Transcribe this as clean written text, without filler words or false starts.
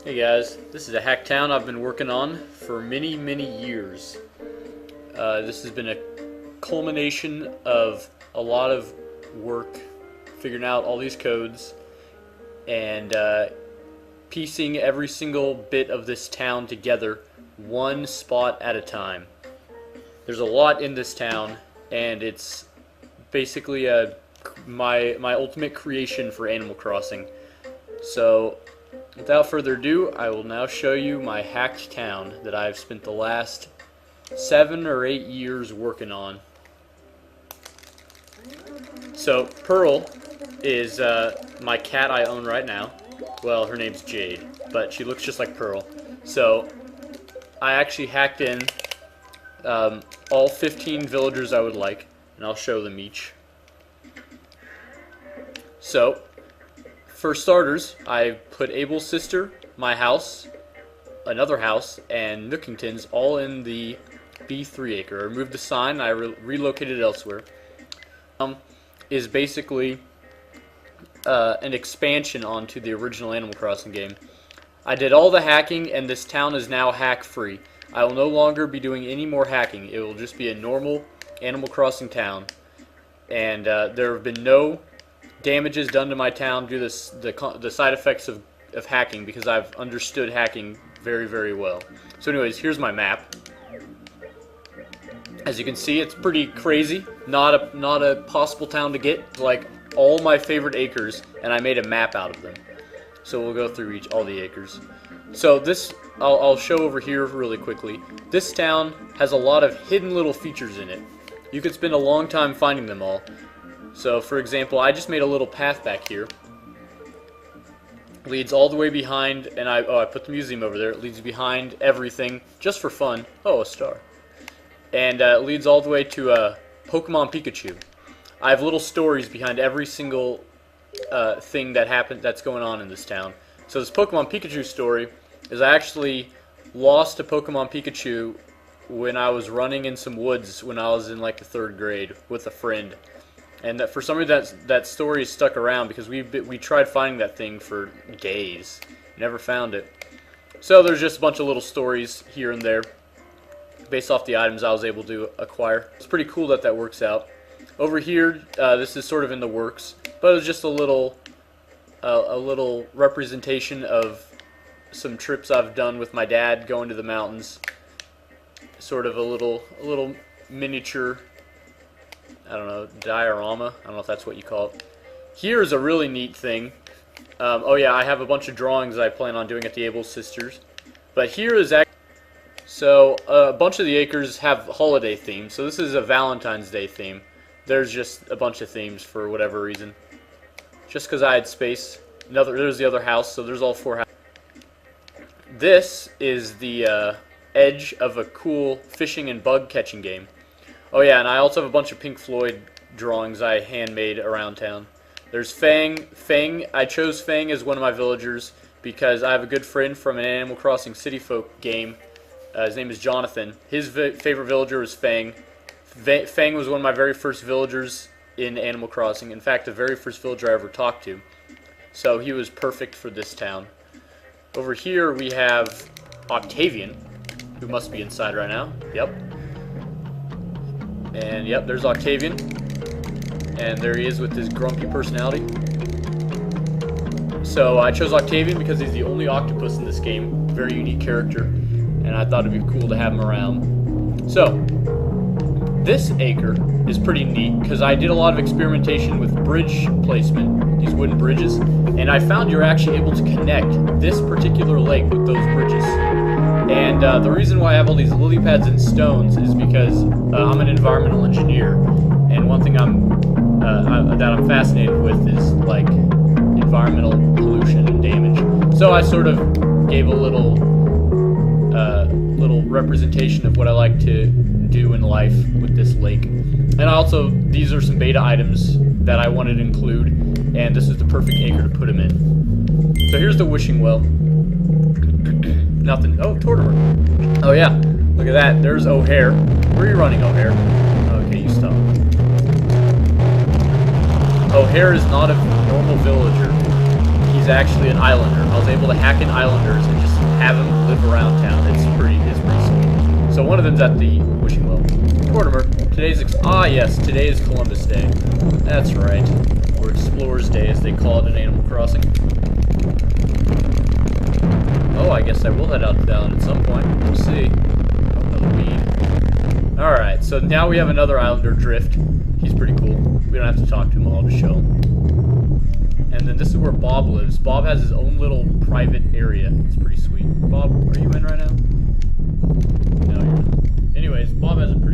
Hey guys, this is a hack town I've been working on for many years. This has been a culmination of a lot of work figuring out all these codes and piecing every single bit of this town together one spot at a time. There's a lot in this town, and it's basically my ultimate creation for Animal Crossing. So without further ado, I will now show you my hacked town that I've spent the last 7 or 8 years working on. So Pearl is my cat I own right now. Well, her name's Jade, but she looks just like Pearl. So I actually hacked in all 15 villagers I would like, and I'll show them each. So for starters, I put Abel's sister, my house, another house, and Nookington's all in the B3 acre. I removed the sign, I relocated it elsewhere. Is basically an expansion onto the original Animal Crossing game. I did all the hacking, and this town is now hack-free. I will no longer be doing any more hacking. It will just be a normal Animal Crossing town. And there have been no damages done to my town due to the side effects of hacking, because I've understood hacking very well. So anyways, here's my map. As you can see, it's pretty crazy. Not a possible town to get. Like all my favorite acres, and I made a map out of them. So we'll go through all the acres. So this I'll show over here really quickly. This town has a lot of hidden little features in it. You could spend a long time finding them all. So, for example, I just made a little path back here. Leads all the way behind, and I put the museum over there. It leads behind everything, just for fun. Oh, a star. And it leads all the way to Pokemon Pikachu. I have little stories behind every single thing that's going on in this town. So this Pokemon Pikachu story is I actually lost a Pokemon Pikachu when I was running in some woods when I was in like the 3rd grade with a friend. And that for some reason that story stuck around because we tried finding that thing for days, never found it. So there's just a bunch of little stories here and there, based off the items I was able to acquire. It's pretty cool that works out. Over here, this is sort of in the works, but it was just a little representation of some trips I've done with my dad going to the mountains. Sort of a little miniature, I don't know, diorama. I don't know if that's what you call it. Here's a really neat thing. Oh yeah, I have a bunch of drawings I plan on doing at the Abel Sisters. But here is actually... So, a bunch of the acres have holiday themes. So this is a Valentine's Day theme. There's just a bunch of themes for whatever reason. Just because I had space. There's the other house, so there's all 4 houses. This is the edge of a cool fishing and bug catching game. Oh yeah, and I also have a bunch of Pink Floyd drawings I handmade around town. There's Fang. I chose Fang as one of my villagers because I have a good friend from an Animal Crossing City Folk game. His name is Jonathan. His favorite villager was Fang. Fang was one of my very first villagers in Animal Crossing. In fact, the very first villager I ever talked to. So he was perfect for this town. Over here we have Octavian, who must be inside right now. Yep. And yep, there's Octavian. And there he is with his grumpy personality. So I chose Octavian because he's the only octopus in this game. Very unique character. And I thought it'd be cool to have him around. So, this acre is pretty neat because I did a lot of experimentation with bridge placement, these wooden bridges. And I found you're actually able to connect this particular lake with those bridges. And the reason why I have all these lily pads and stones is because I'm an environmental engineer, and one thing that I'm fascinated with is like environmental pollution and damage. So I sort of gave a little representation of what I like to do in life with this lake. And also, these are some beta items that I wanted to include, and this is the perfect acre to put them in. So here's the wishing well. Nothing. Oh, Tortimer. Oh yeah, look at that. There's O'Hare. Where are you running, O'Hare? Okay, you stop. O'Hare is not a normal villager. He he's actually an islander. I was able to hack in islanders and just have him live around town. It's pretty sweet. So one of them's at the wishing well. Mortimer, yes, today is Columbus Day. That's right. Or Explorers Day, as they call it in Animal Crossing. Oh, I guess I will head out to the island at some point. We'll see. Oh, another weed. Alright, so now we have another islander, Drift. He's pretty cool. We don't have to talk to him, I'll just show him. And then this is where Bob lives. Bob has his own little private area. It's pretty sweet. Bob, are you in right now? No, you're not. Anyways, Bob has a pretty